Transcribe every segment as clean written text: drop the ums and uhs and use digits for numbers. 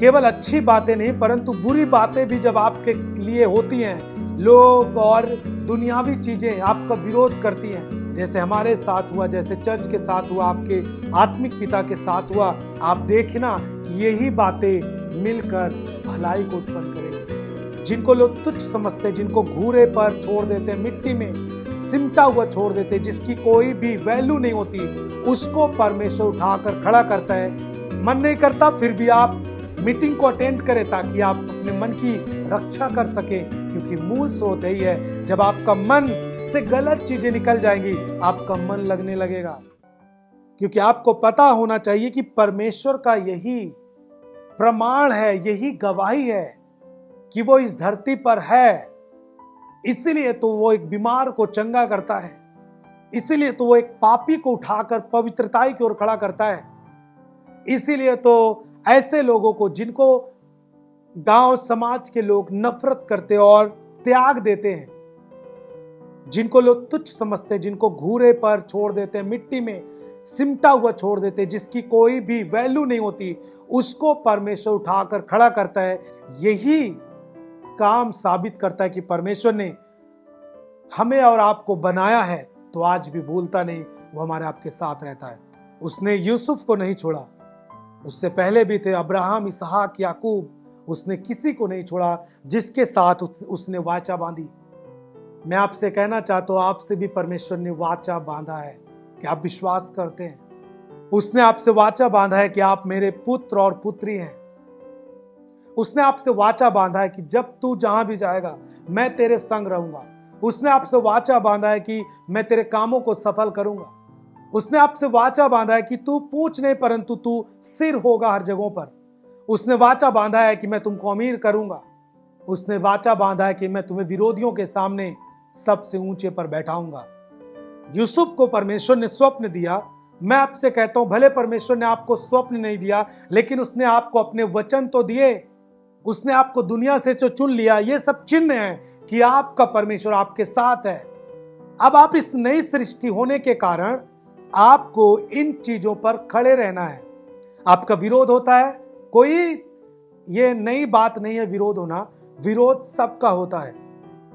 केवल अच्छी बातें नहीं परंतु बुरी बातें भी जब आपके लिए होती हैं, लोग और दुनियावी चीजें आपका विरोध करती हैं, जैसे हमारे साथ हुआ, जैसे चर्च के साथ हुआ, आपके आत्मिक पिता के साथ हुआ, आप देखना कि यही बातें मिलकर भलाई को उत्पन्न करेंगी। जिनको लोग तुच्छ समझते, जिनको घूरे पर छोड़ देते, मिट्टी में सिमटा हुआ छोड़ देते, जिसकी कोई भी वैल्यू नहीं होती, उसको परमेश्वर उठाकर खड़ा करता है। मन नहीं करता फिर भी आप मीटिंग को अटेंड करें ताकि आप अपने मन की रक्षा कर सके, क्योंकि मूल स्रोत यही है। जब आपका मन से गलत चीजें निकल जाएंगी, आपका मन लगने लगेगा, क्योंकि आपको पता होना चाहिए कि परमेश्वर का यही प्रमाण है, यही गवाही है कि वो इस धरती पर है। इसीलिए तो वो एक बीमार को चंगा करता है, इसीलिए तो वो एक पापी को उठाकर पवित्रताई की ओर खड़ा करता है, इसीलिए तो ऐसे लोगों को जिनको गांव समाज के लोग नफरत करते और त्याग देते हैं, जिनको लोग तुच्छ समझते, जिनको घूरे पर छोड़ देते, मिट्टी में सिमटा हुआ छोड़ देते, जिसकी कोई भी वैल्यू नहीं होती, उसको परमेश्वर उठाकर खड़ा करता है। यही काम साबित करता है कि परमेश्वर ने हमें और आपको बनाया है तो आज भी भूलता नहीं, वो हमारे आपके साथ रहता है। उसने यूसुफ को नहीं छोड़ा, उससे पहले भी थे अब्राहम, इसहाक, याकूब, उसने किसी को नहीं छोड़ा जिसके साथ उसने वाचा बांधी। मैं आपसे कहना चाहता हूं, आपसे भी परमेश्वर ने वाचा बांधा है कि आप विश्वास करते हैं। उसने आपसे वाचा बांधा है कि आप मेरे पुत्र और पुत्री हैं। उसने आपसे वाचा बांधा है कि जब तू जहां भी जाएगा मैं तेरे संग रहूंगा। उसने आपसे वाचा बांधा है कि मैं तेरे कामों को सफल करूंगा। उसने आपसे वाचा बांधा है कि तू पूंछ नहीं परंतु तू सिर होगा हर जगहों पर। उसने वाचा बांधा है कि मैं तुमको अमीर करूंगा। उसने वाचा बांधा है कि मैं तुम्हें विरोधियों के सामने सबसे ऊंचे पर बैठाऊंगा। यूसुफ को परमेश्वर ने स्वप्न दिया। मैं आपसे कहता हूं, भले परमेश्वर ने आपको स्वप्न नहीं दिया, लेकिन उसने आपको अपने वचन तो दिए। उसने आपको दुनिया से जो चुन लिया, ये सब चिन्ह है कि आपका परमेश्वर आपके साथ है। अब आप इस नई सृष्टि होने के कारण आपको इन चीजों पर खड़े रहना है। आपका विरोध होता है, कोई ये नई बात नहीं है विरोध होना, विरोध सबका होता है।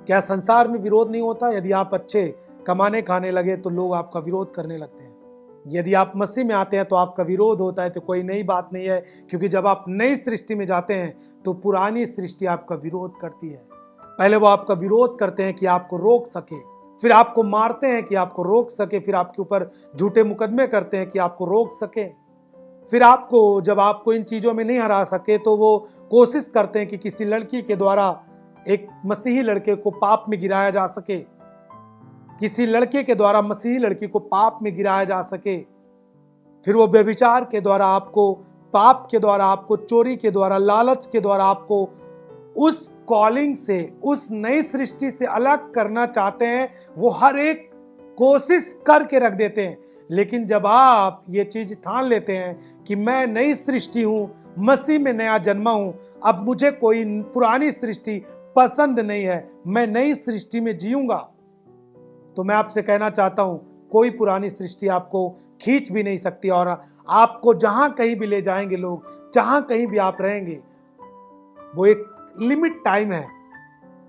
क्या संसार में विरोध नहीं होता? यदि आप अच्छे कमाने खाने लगे तो लोग आपका विरोध करने लगते हैं। यदि आप मसीह में आते हैं तो आपका विरोध होता है, तो कोई नई बात नहीं है, क्योंकि जब आप नई सृष्टि में जाते हैं तो पुरानी सृष्टि आपका विरोध करती है। पहले वो आपका विरोध करते हैं कि आपको रोक सके, फिर आपको मारते हैं कि आपको रोक सके, फिर आपके ऊपर झूठे मुकदमे करते हैं कि आपको रोक सके, फिर आपको जब आपको इन चीजों में नहीं हरा सके तो वो कोशिश करते हैं कि किसी लड़की के द्वारा एक मसीही लड़के को पाप में गिराया जा सके, किसी लड़के के द्वारा मसीही लड़की को पाप में गिराया जा सके। फिर वो व्यभिचार के द्वारा आपको, पाप के द्वारा आपको, चोरी के द्वारा, लालच के द्वारा आपको उस कॉलिंग से, उस नई सृष्टि से अलग करना चाहते हैं। वो हर एक कोशिश करके रख देते हैं। लेकिन जब आप ये चीज ठान लेते हैं कि मैं नई सृष्टि हूं, मसीह में नया जन्मा हूं, अब मुझे कोई पुरानी सृष्टि पसंद नहीं है, मैं नई सृष्टि में जीऊंगा, तो मैं आपसे कहना चाहता हूं, कोई पुरानी सृष्टि आपको खींच भी नहीं सकती। और आपको जहां कहीं भी ले जाएंगे लोग, जहां कहीं भी आप रहेंगे, वो एक लिमिट टाइम है।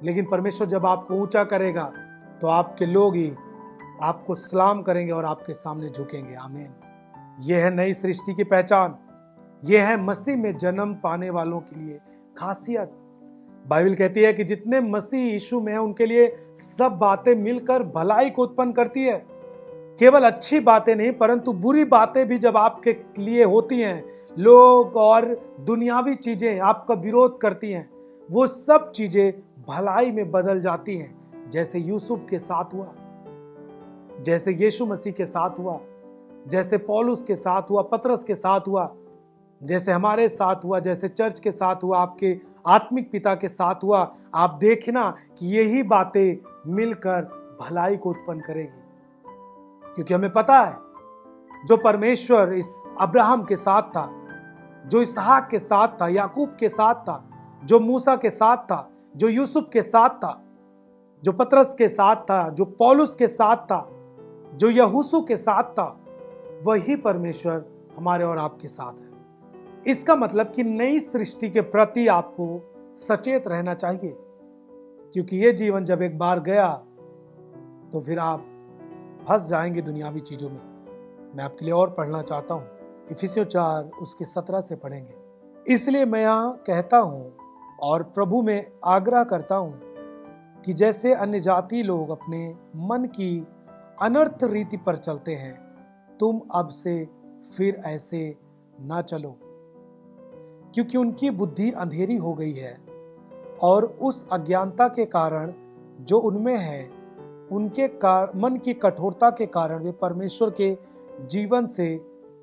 लेकिन परमेश्वर जब आपको ऊंचा करेगा तो आपके लोग ही आपको सलाम करेंगे और आपके सामने झुकेंगे। आमीन। यह है नई सृष्टि की पहचान, यह है मसीह में जन्म पाने वालों के लिए खासियत। बाइबल कहती है कि जितने मसीह यीशु में हैं उनके लिए सब बातें मिलकर भलाई को उत्पन्न करती है। केवल अच्छी बातें नहीं परंतु बुरी बातें भी जब आपके लिए होती हैं, लोग और दुनियावी चीजें आपका विरोध करती हैं, वो सब चीजें भलाई में बदल जाती हैं। जैसे यूसुफ के साथ हुआ, जैसे यीशु मसीह के साथ हुआ, जैसे पौलुस के साथ हुआ, पतरस के साथ हुआ, जैसे हमारे साथ हुआ, जैसे चर्च के साथ हुआ, आपके आत्मिक पिता के साथ हुआ। आप देखना कि यही बातें मिलकर भलाई को उत्पन्न करेगी, क्योंकि हमें पता है जो परमेश्वर इस अब्राहम के साथ था, जो इसहाक के साथ था, याकूब के साथ था, जो मूसा के साथ था, जो यूसुफ के साथ था, जो पतरस के साथ था, जो पौलुस के साथ था, जो यहोशू के साथ था, वही परमेश्वर हमारे और आपके साथ है। इसका मतलब कि नई सृष्टि के प्रति आपको सचेत रहना चाहिए, क्योंकि ये जीवन जब एक बार गया तो फिर आप फंस जाएंगे दुनियावी चीजों में। मैं आपके लिए और पढ़ना चाहता हूं, इफिसियों 4 उसके 17 से पढ़ेंगे। इसलिए मैं यहां कहता हूं और प्रभु में आग्रह करता हूं कि जैसे अन्य जाति लोग अपने मन की अनर्थ रीति पर चलते हैं, तुम अब से फिर ऐसे ना चलो, क्योंकि उनकी बुद्धि अंधेरी हो गई है और उस अज्ञानता के कारण जो उनमें है, उनके मन की कठोरता के कारण वे परमेश्वर के जीवन से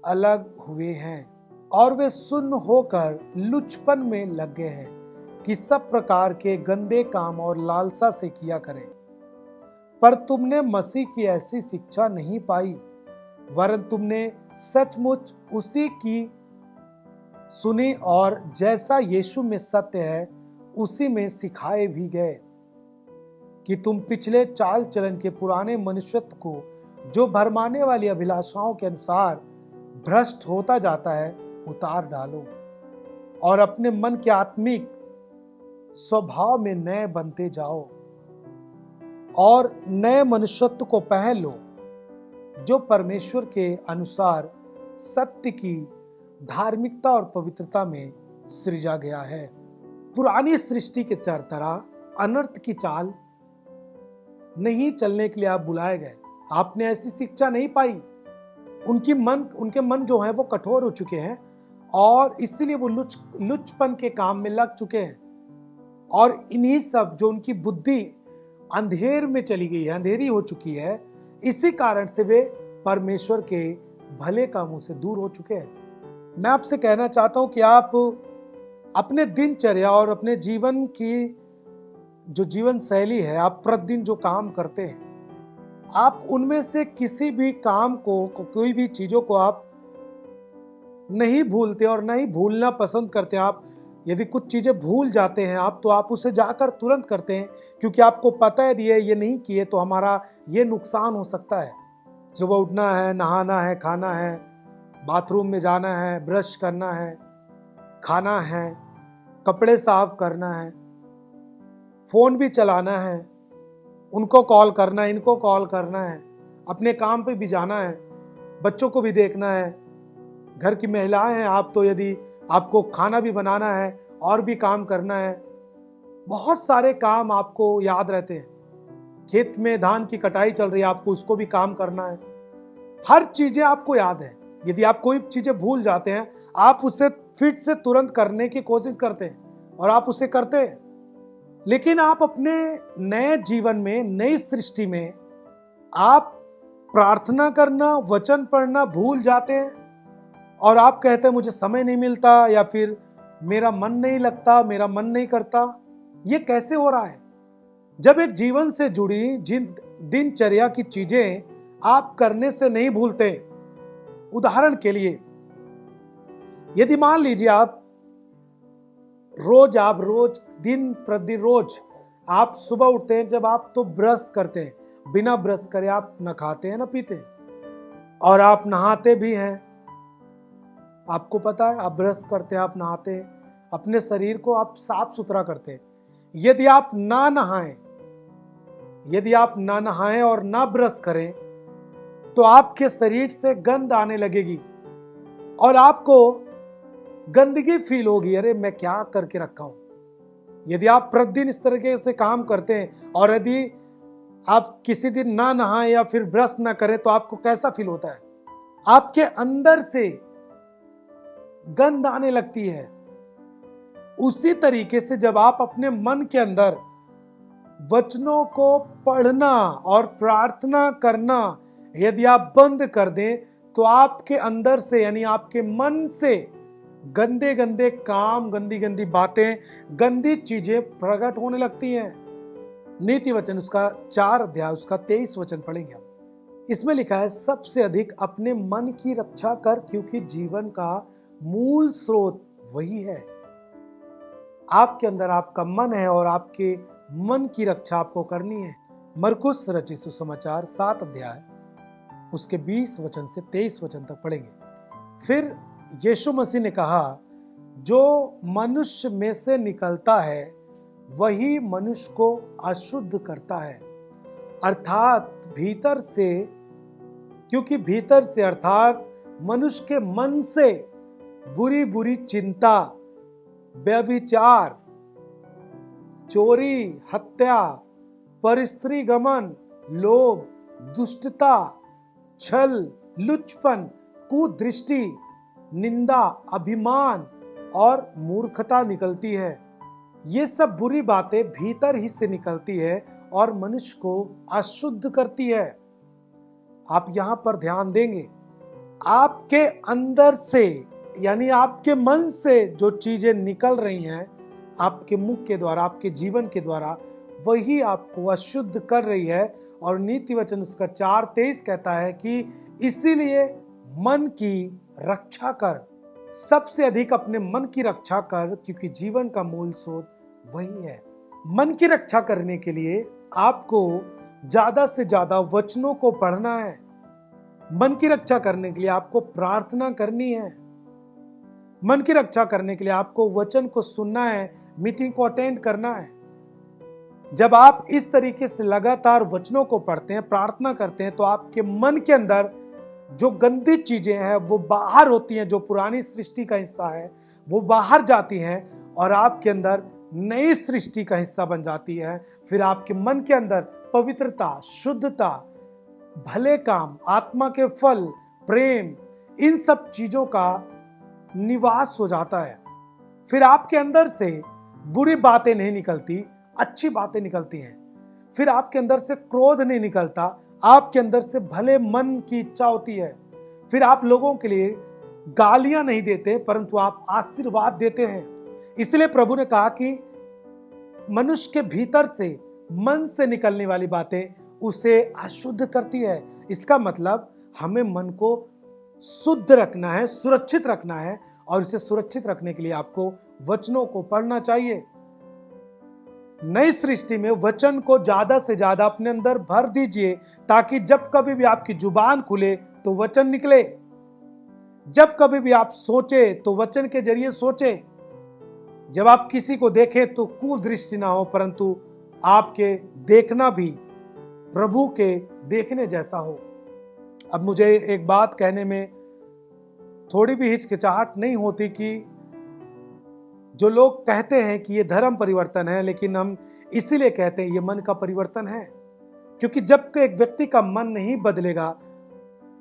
अलग हुए हैं और वे सुन्न होकर लुचपन में लग गए हैं कि सब प्रकार के गंदे काम और लालसा से किया करें। पर तुमने मसीह की ऐसी शिक्षा नहीं पाई, वरन तुमने सचमुच उसी की सुनी और जैसा यीशु में सत्य है उसी में सिखाए भी गए कि तुम पिछले चाल चलन के पुराने मनुष्यत्व को जो भरमाने वाली अभिलाषाओं के अनुसार भ्रष्ट होता जाता है उतार डालो और अपने मन के आत्मिक स्वभाव में नए बनते जाओ और नए मनुष्यत्व को पहन लो जो परमेश्वर के अनुसार सत्य की धार्मिकता और पवित्रता में सृजा गया है। पुरानी सृष्टि के तरह अनर्थ की चाल नहीं चलने के लिए आप बुलाए गए। आपने ऐसी शिक्षा नहीं पाई। उनके मन जो है वो कठोर हो चुके हैं और इसीलिए वो लुचपन के काम में लग चुके हैं और इन्हीं सब जो उनकी बुद्धि अंधेर में चली गई है, अंधेरी हो चुकी है, इसी कारण से वे परमेश्वर के भले कामों से दूर हो चुके हैं। मैं आपसे कहना चाहता हूं कि आप अपने दिनचर्या और अपने जीवन की जो जीवन शैली है, आप प्रतिदिन जो काम करते हैं, आप उनमें से किसी भी काम को, कोई भी चीजों को आप नहीं भूलते और नहीं भूलना पसंद करते। आप यदि कुछ चीजें भूल जाते हैं आप, तो आप उसे जाकर तुरंत करते हैं, क्योंकि आपको पता है ये नहीं किए तो हमारा ये नुकसान हो सकता है। सुबह उठना है, नहाना है, खाना है, बाथरूम में जाना है, ब्रश करना है, खाना है, कपड़े साफ करना है, फोन भी चलाना है, उनको कॉल करना है, इनको कॉल करना है, अपने काम पे भी जाना है, बच्चों को भी देखना है, घर की महिलाएं हैं आप, तो यदि आपको खाना भी बनाना है और भी काम करना है, बहुत सारे काम आपको याद रहते हैं। खेत में धान की कटाई चल रही है, आपको उसको भी काम करना है। हर चीजें आपको याद है। यदि आप कोई चीजें भूल जाते हैं, आप उसे फिर से तुरंत करने की कोशिश करते हैं और आप उसे करते हैं, लेकिन आप अपने नए जीवन में, नई सृष्टि में आप प्रार्थना करना, वचन पढ़ना भूल जाते हैं और आप कहते हैं मुझे समय नहीं मिलता या फिर मेरा मन नहीं लगता, मेरा मन नहीं करता। ये कैसे हो रहा है? जब एक जीवन से जुड़ी जिन दिनचर्या की चीजें आप करने से नहीं भूलते। उदाहरण के लिए, यदि मान लीजिए आप रोज दिन प्रतिदिन रोज आप सुबह उठते हैं, जब आप तो ब्रश करते हैं, बिना ब्रश करे आप न खाते हैं न पीते हैं और आप नहाते भी हैं। आपको पता है, आप ब्रश करते हैं, आप नहाते हैं, अपने शरीर को आप साफ सुथरा करते हैं। यदि आप ना नहाएं और ना ब्रश करें तो आपके शरीर से गंध आने लगेगी और आपको गंदगी फील होगी, अरे मैं क्या करके रखा हूं। यदि आप प्रतिदिन इस तरीके से काम करते हैं और यदि आप किसी दिन ना नहाएं या फिर ब्रश ना करें तो आपको कैसा फील होता है? आपके अंदर से गंध आने लगती है। उसी तरीके से जब आप अपने मन के अंदर वचनों को पढ़ना और प्रार्थना करना यदि आप बंद कर दें तो आपके अंदर से, यानी आपके मन से गंदे गंदे काम, गंदी गंदी बातें, गंदी चीजें प्रकट होने लगती हैं। नीति वचन उसका 4 अध्याय उसका 23 वचन पढ़ेंगे हम। इसमें लिखा है, सबसे अधिक अपने मन की रक्षा कर, क्योंकि जीवन का मूल स्रोत वही है। आपके अंदर आपका मन है और आपके मन की रक्षा आपको करनी है। मरकुस रचित सुसमाचार 7 अध्याय उसके 20 वचन से 23 वचन तक पढ़ेंगे। फिर यीशु मसीह ने कहा, जो मनुष्य में से निकलता है वही मनुष्य को अशुद्ध करता है, अर्थात भीतर से, क्योंकि भीतर से अर्थात मनुष्य के मन से बुरी बुरी चिंता, व्यभिचार, चोरी, हत्या, परस्त्री गमन, लोभ, दुष्टता, छल, लुचपन, कुदृष्टि, निंदा, अभिमान और मूर्खता निकलती है। ये सब बुरी बातें भीतर ही से निकलती है और मनुष्य को अशुद्ध करती है। आप यहां पर ध्यान देंगे, आपके अंदर से यानी आपके मन से जो चीजें निकल रही हैं आपके मुख के द्वारा, आपके जीवन के द्वारा, वही आपको अशुद्ध कर रही है। और नीति वचन उसका 4:23 कहता है कि इसीलिए मन की रक्षा कर, सबसे अधिक अपने मन की रक्षा कर, क्योंकि जीवन का मूल स्रोत वही है। मन की रक्षा करने के लिए आपको ज्यादा से ज्यादा वचनों को पढ़ना है। मन की रक्षा करने के लिए आपको प्रार्थना करनी है। मन की रक्षा करने के लिए आपको वचन को सुनना है, मीटिंग को अटेंड करना है। जब आप इस तरीके से लगातार वचनों को पढ़ते हैं, प्रार्थना करते हैं, तो आपके मन के अंदर जो गंदी चीजें हैं वो बाहर होती हैं, जो पुरानी सृष्टि का हिस्सा है वो बाहर जाती हैं और आपके अंदर नई सृष्टि का हिस्सा बन जाती है। फिर आपके मन के अंदर पवित्रता, शुद्धता, भले काम, आत्मा के फल, प्रेम, इन सब चीजों का निवास हो जाता है। फिर आपके अंदर से बुरी बातें नहीं निकलती, अच्छी बातें निकलती हैं। फिर आपके अंदर से क्रोध नहीं निकलता, आपके अंदर से भले मन की इच्छा होती है। फिर आप लोगों के लिए गालियां नहीं देते परंतु आप आशीर्वाद देते हैं। इसलिए प्रभु ने कहा कि मनुष्य के भीतर से, मन से निकलने वाली बातें उसे अशुद्ध करती है। इसका मतलब हमें मन को शुद्ध रखना है, सुरक्षित रखना है, और इसे सुरक्षित रखने के लिए आपको वचनों को पढ़ना चाहिए। नई सृष्टि में वचन को ज्यादा से ज्यादा अपने अंदर भर दीजिए, ताकि जब कभी भी आपकी जुबान खुले तो वचन निकले। जब कभी भी आप सोचे तो वचन के जरिए सोचे। जब आप किसी को देखें तो कुदृष्टि ना हो, परंतु आपके देखना भी प्रभु के देखने जैसा हो। अब मुझे एक बात कहने में थोड़ी भी हिचकिचाहट नहीं होती कि जो लोग कहते हैं कि ये धर्म परिवर्तन है, लेकिन हम इसीलिए कहते हैं ये मन का परिवर्तन है, क्योंकि जब तक एक व्यक्ति का मन नहीं बदलेगा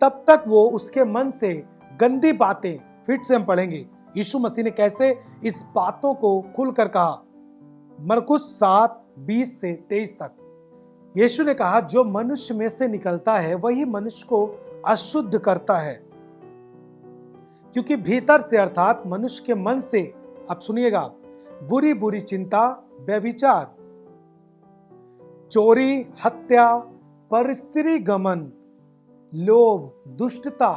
तब तक वो उसके मन से गंदी बातें, फिर से हम पढ़ेंगे यीशु मसीह ने कैसे इस बातों को खुलकर कहा। मरकुस 7:20 से 23 तक यीशु ने कहा, जो मनुष्य में से निकलता है वही मनुष्य को अशुद्ध करता है, क्योंकि भीतर से अर्थात मनुष्य के मन से, अब सुनिएगा, बुरी बुरी चिंता, व्यभिचार, चोरी, हत्या, परस्त्री गमन, लोभ, दुष्टता,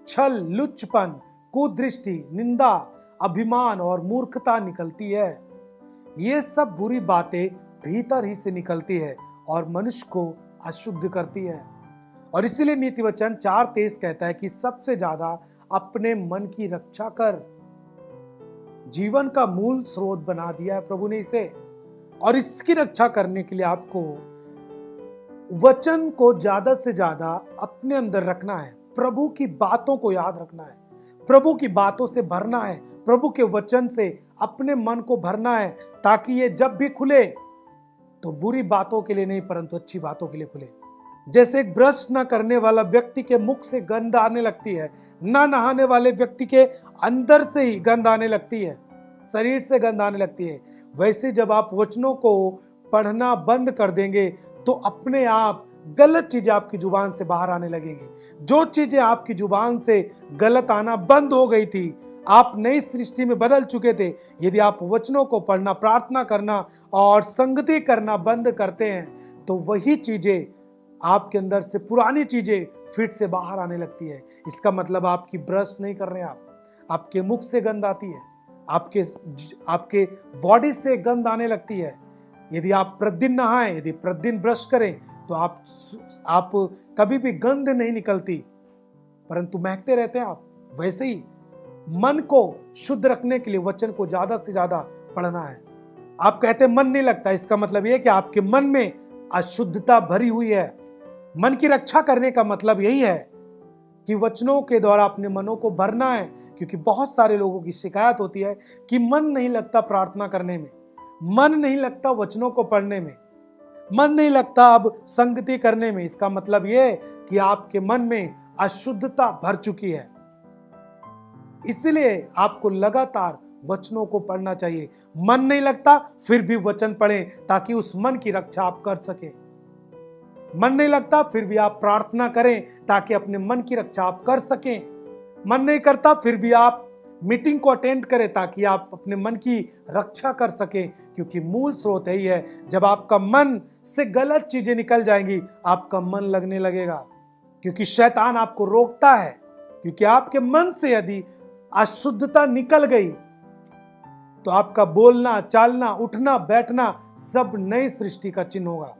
छल, लुचपन, कुदृष्टि, निंदा, अभिमान और मूर्खता निकलती है। ये सब बुरी बातें भीतर ही से निकलती है और मनुष्य को अशुद्ध करती है। और इसीलिए नीति वचन 4:23 कहता है कि सबसे ज्यादा अपने मन की रक्षा कर। जीवन का मूल स्रोत बना दिया है प्रभु ने इसे, और इसकी रक्षा करने के लिए आपको वचन को ज्यादा से ज्यादा अपने अंदर रखना है। प्रभु की बातों को याद रखना है, प्रभु की बातों से भरना है, प्रभु के वचन से अपने मन को भरना है, ताकि ये जब भी खुले तो बुरी बातों के लिए नहीं परंतु अच्छी बातों के लिए खुले। जैसे एक ब्रश न करने वाला व्यक्ति के मुख से गंध आने लगती है, ना नहाने वाले व्यक्ति के अंदर से ही गंध आने लगती है, शरीर से गंध आने लगती है, वैसे जब आप वचनों को पढ़ना बंद कर देंगे तो अपने आप गलत चीजें आपकी जुबान से बाहर आने लगेंगी। जो चीजें आपकी जुबान से गलत आना बंद हो गई थी, आप नई सृष्टि में बदल चुके थे। यदि आप वचनों को पढ़ना, प्रार्थना करना और संगति करना बंद करते हैं तो वही चीजें आपके अंदर से, पुरानी चीजें फिर से बाहर आने लगती है। इसका मतलब आपकी ब्रश नहीं कर रहे, आपके मुख से गंध आती है, आपके बॉडी से गंध आने लगती है। यदि आप प्रतिदिन नहाएं, यदि प्रतिदिन ब्रश करें तो आप कभी भी गंध नहीं निकलती परंतु महकते रहते हैं आप। वैसे ही मन को शुद्ध रखने के लिए वचन को ज्यादा से ज्यादा पढ़ना है। आप कहते हैं मन नहीं लगता, इसका मतलब यह कि आपके मन में अशुद्धता भरी हुई है। मन की रक्षा करने का मतलब यही है कि वचनों के द्वारा अपने मनों को भरना है, क्योंकि बहुत सारे लोगों की शिकायत होती है कि मन नहीं लगता प्रार्थना करने में, मन नहीं लगता वचनों को पढ़ने में, मन नहीं लगता अब संगति करने में। इसका मतलब यह कि आपके मन में अशुद्धता भर चुकी है। इसलिए आपको लगातार वचनों को पढ़ना चाहिए। मन नहीं लगता फिर भी वचन पढ़ें ताकि उस मन की रक्षा आप कर सकें। मन नहीं लगता फिर भी आप प्रार्थना करें ताकि अपने मन की रक्षा आप कर सकें। मन नहीं करता फिर भी आप मीटिंग को अटेंड करें ताकि आप अपने मन की रक्षा कर सकें, क्योंकि मूल स्रोत यही है। जब आपका मन से गलत चीजें निकल जाएंगी आपका मन लगने लगेगा, क्योंकि शैतान आपको रोकता है। क्योंकि आपके मन से यदि अशुद्धता निकल गई तो आपका बोलना, चालना, उठना, बैठना सब नई सृष्टि का चिन्ह होगा।